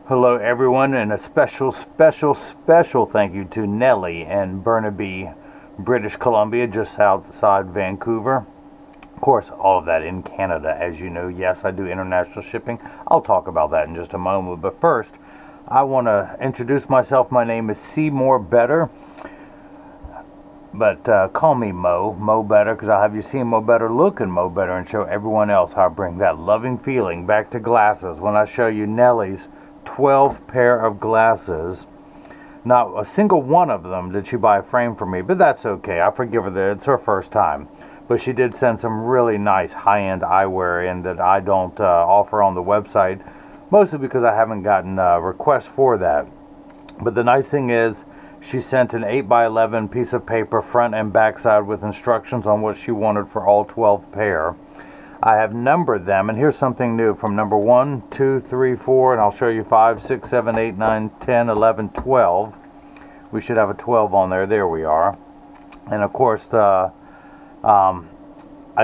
Hello everyone, and a special thank you to Nelly in Burnaby, British Columbia, just outside Vancouver. Of course, all of that in Canada, as you know. Yes, I do international shipping. I'll talk about that in just a moment. But first, I want to introduce myself. My name is Seymour Better. But call me Mo Better, because I'll have you see Mo Better looking Mo Better and show everyone else how I bring that loving feeling back to glasses when I show you Nelly's 12 pair of glasses. Not a single one of them did she buy a frame for me, but that's okay. I forgive her that it's her first time. But she did send some really nice high-end eyewear in that I don't offer on the website, mostly because I haven't gotten requests for that. But the nice thing is, she sent an 8x11 piece of paper, front and back side, with instructions on what she wanted for all 12 pair. I have numbered them, and here's something new from number 1, 2, 3, 4, and I'll show you 5, 6, 7, 8, 9, 10, 11, 12. We should have a 12 on there. There we are. And of course, I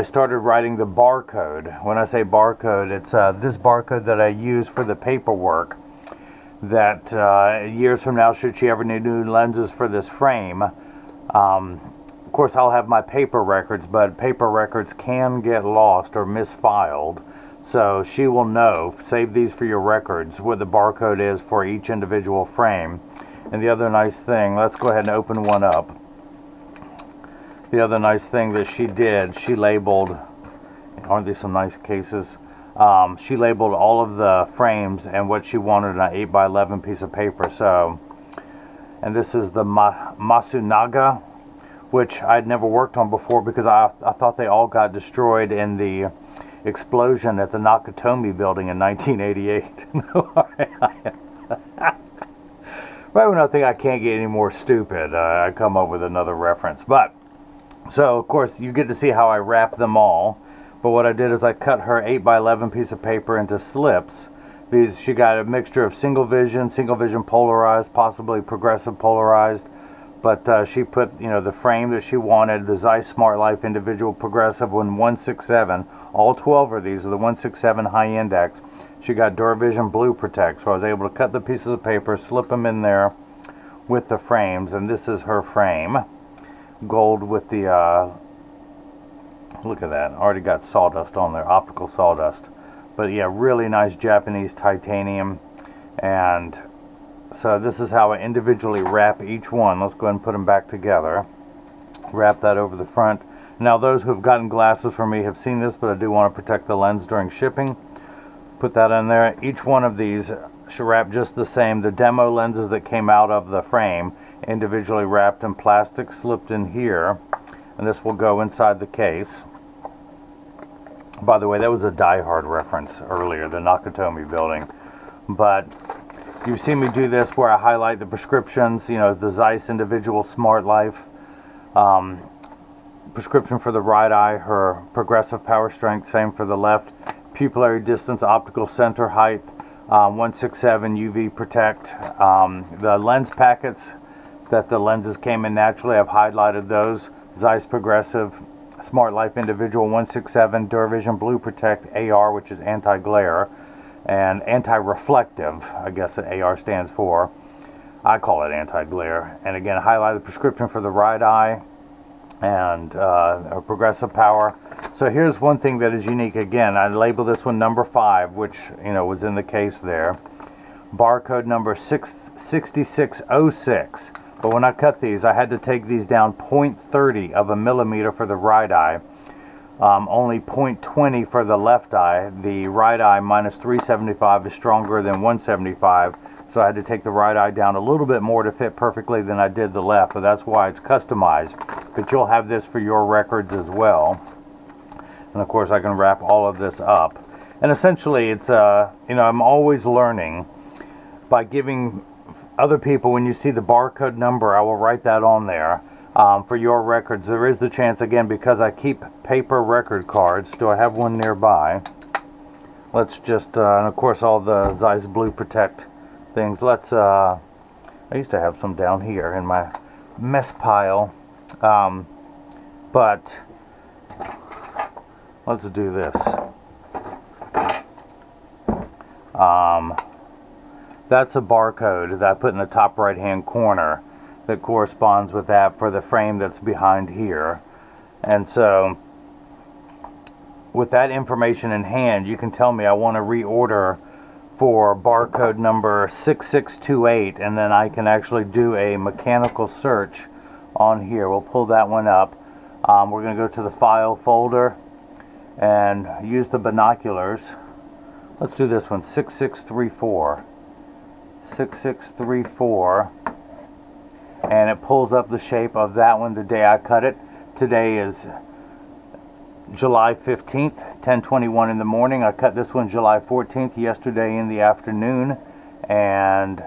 started writing the barcode. When I say barcode, it's this barcode that I use for the paperwork. That years from now, should she ever need new lenses for this frame, of course I'll have my paper records, but paper records can get lost or misfiled, so she will know. Save these for your records, what the barcode is for each individual frame. And the other nice thing, let's go ahead and open one up. The other nice thing that she did, she labeled, aren't these some nice cases? She labeled all of the frames and what she wanted on an 8x11 piece of paper. So, and this is the Masunaga, which I'd never worked on before because I thought they all got destroyed in the explosion at the Nakatomi building in 1988. Right when I think I can't get any more stupid, I come up with another reference. But, so of course you get to see how I wrap them all. But what I did is I cut her 8x11 piece of paper into slips. Because she got a mixture of single vision polarized, possibly progressive polarized. But she put, the frame that she wanted, the Zeiss SmartLife individual progressive one 167. All 12 of these are the 167 high index. She got DuraVision Blue Protect, so I was able to cut the pieces of paper, slip them in there with the frames, and this is her frame. Gold with the, look at that, already got sawdust on there, optical sawdust. But yeah, really nice Japanese titanium. And so this is how I individually wrap each one. Let's go ahead and put them back together. Wrap that over the front. Now those who have gotten glasses from me have seen this, but I do want to protect the lens during shipping. Put that in there. Each one of these should wrap just the same. The demo lenses that came out of the frame, individually wrapped in plastic, slipped in here. And this will go inside the case. By the way, that was a Die Hard reference earlier, the Nakatomi building. But you've seen me do this where I highlight the prescriptions, the Zeiss individual SmartLife. Prescription for the right eye, her progressive power strength, same for the left. Pupillary distance, optical center height, 167 UV protect. The lens packets that the lenses came in naturally, I've highlighted those. Zeiss progressive, SmartLife individual 167, DuraVision Blue Protect AR, which is anti-glare, and anti-reflective, I guess that AR stands for. I call it anti-glare. And again, highlight the prescription for the right eye and progressive power. So here's one thing that is unique. Again, I labeled this one number 5, which was in the case there. Barcode number 6606. But when I cut these, I had to take these down 0.30 of a millimeter for the right eye. Only 0.20 for the left eye. The right eye minus 375 is stronger than 175. So I had to take the right eye down a little bit more to fit perfectly than I did the left. But that's why it's customized. But you'll have this for your records as well. And of course I can wrap all of this up. And essentially it's, I'm always learning by giving other people, when you see the barcode number, I will write that on there for your records. There is the chance, again, because I keep paper record cards. Do I have one nearby? Let's just, and of course all the Zeiss Blue Protect things. Let's, I used to have some down here in my mess pile. But let's do this. that's a barcode that I put in the top right hand corner that corresponds with that for the frame that's behind here. And so with that information in hand, you can tell me I want to reorder for barcode number 6628, and then I can actually do a mechanical search on here. We'll pull that one up. We're going to go to the file folder and use the binoculars. Let's do this one, 6634. 6634. And it pulls up the shape of that one the day I cut it. Today is July 15th, 10:21 in the morning. I cut this one July 14th, yesterday in the afternoon. And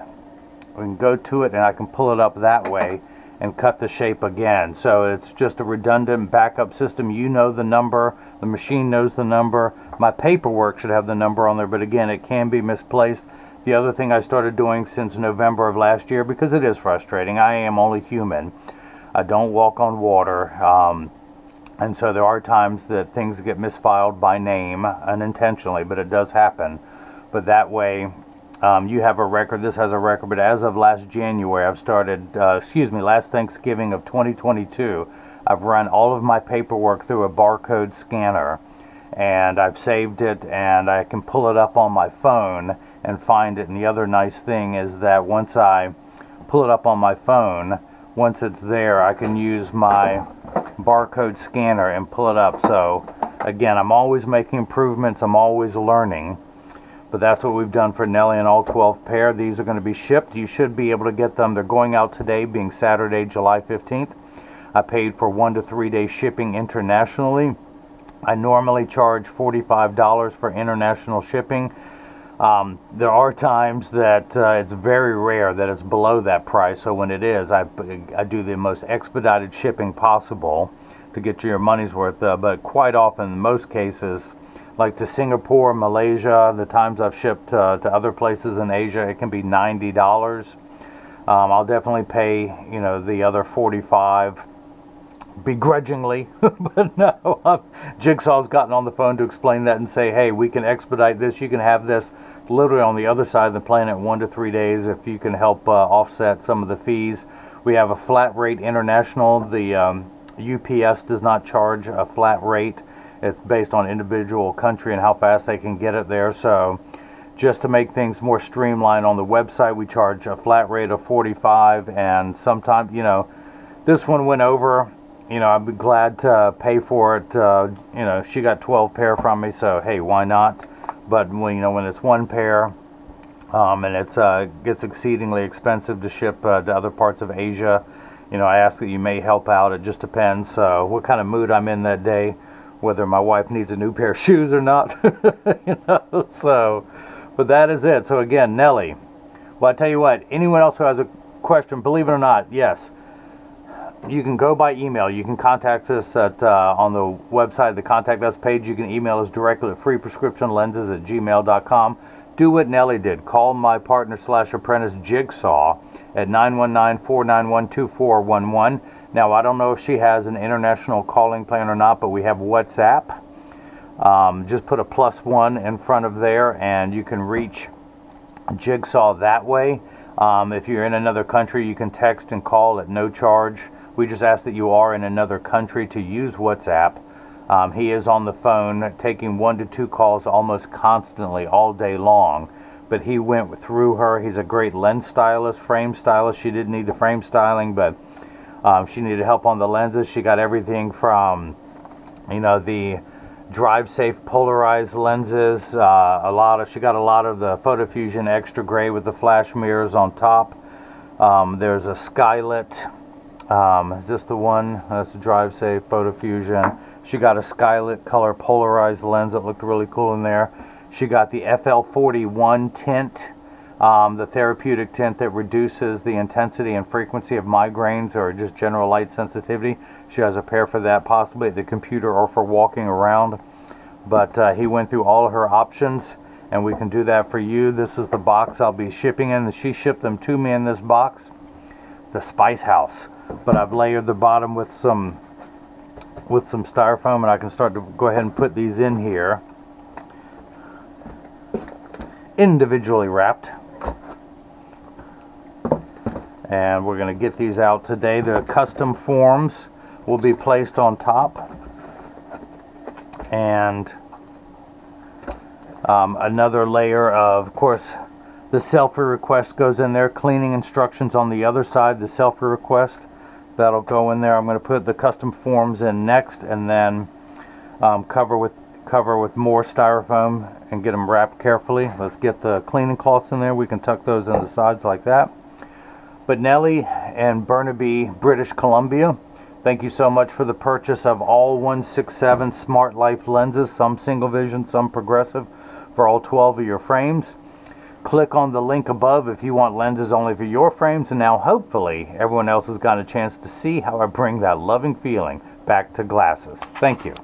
we can go to it and I can pull it up that way and cut the shape again. So it's just a redundant backup system. You know the number, the machine knows the number. My paperwork should have the number on there, but again, it can be misplaced. The other thing I started doing since November of last year, because it is frustrating, I am only human. I don't walk on water. And so there are times that things get misfiled by name unintentionally, but it does happen. But that way, you have a record. This has a record, but as of last January, I've started, last Thanksgiving of 2022, I've run all of my paperwork through a barcode scanner, and I've saved it, and I can pull it up on my phone and find it. And the other nice thing is that once I pull it up on my phone, once it's there, I can use my barcode scanner and pull it up. So again, I'm always making improvements, I'm always learning. But that's what we've done for Nelly and all 12 pair. These are going to be shipped. You should be able to get them. They're going out today, being Saturday, July 15th. I paid for 1 to 3 day shipping internationally. I normally charge $45 for international shipping. There are times that it's very rare that it's below that price. So when it is, I do the most expedited shipping possible to get you your money's worth. But quite often, in most cases, like to Singapore, Malaysia, the times I've shipped to other places in Asia, it can be $90. I'll definitely pay, the other $45 begrudgingly. But no, Jigsaw's gotten on the phone to explain that and say, hey, we can expedite this. You can have this literally on the other side of the planet 1 to 3 days if you can help offset some of the fees. We have a flat rate international. The UPS does not charge a flat rate. It's based on individual country and how fast they can get it there. So just to make things more streamlined on the website, we charge a flat rate of $45. And sometimes, this one went over. I'd be glad to pay for it. She got 12 pair from me, so hey, why not? But when it's one pair, and it's gets exceedingly expensive to ship to other parts of Asia, I ask that you may help out. It just depends what kind of mood I'm in that day, whether my wife needs a new pair of shoes or not. So, but that is it. So again, Nelly. Well, I tell you what, anyone else who has a question, believe it or not, yes, you can go by email. You can contact us at on the website, the Contact Us page. You can email us directly at freeprescriptionlenses@gmail.com. Do what Nelly did. Call my partner / apprentice Jigsaw at 919-491-2411. Now, I don't know if she has an international calling plan or not, but we have WhatsApp. Just put a +1 in front of there, and you can reach Jigsaw that way. If you're in another country, you can text and call at no charge. We just ask that you are in another country to use WhatsApp. He is on the phone taking 1 to 2 calls almost constantly all day long. But he went through her. He's a great lens stylist, frame stylist. She didn't need the frame styling, but she needed help on the lenses. She got everything from, the drive safe polarized lenses. She got a lot of the Photo Fusion extra gray with the flash mirrors on top. There's a Skylit. Is this the one? That's the drive safe Photo Fusion. She got a Skylit color polarized lens that looked really cool in there. She got the FL41 tint, the therapeutic tint that reduces the intensity and frequency of migraines or just general light sensitivity. She has a pair for that, possibly at the computer or for walking around. But he went through all of her options, and we can do that for you. This is the box I'll be shipping in. She shipped them to me in this box, the Spice House. But I've layered the bottom with some styrofoam, and I can start to go ahead and put these in here, individually wrapped. And we're going to get these out today. The custom forms will be placed on top. And another layer of course, the selfie request goes in there. Cleaning instructions on the other side, the selfie request. That'll go in there. I'm going to put the custom forms in next, and then cover with more styrofoam and get them wrapped carefully. Let's get the cleaning cloths in there. We can tuck those in the sides like that. But Nelly and Burnaby, British Columbia, thank you so much for the purchase of all 167 SmartLife lenses, some single vision, some progressive, for all 12 of your frames. Click on the link above if you want lenses only for your frames, and now hopefully everyone else has gotten a chance to see how I bring that loving feeling back to glasses. Thank you.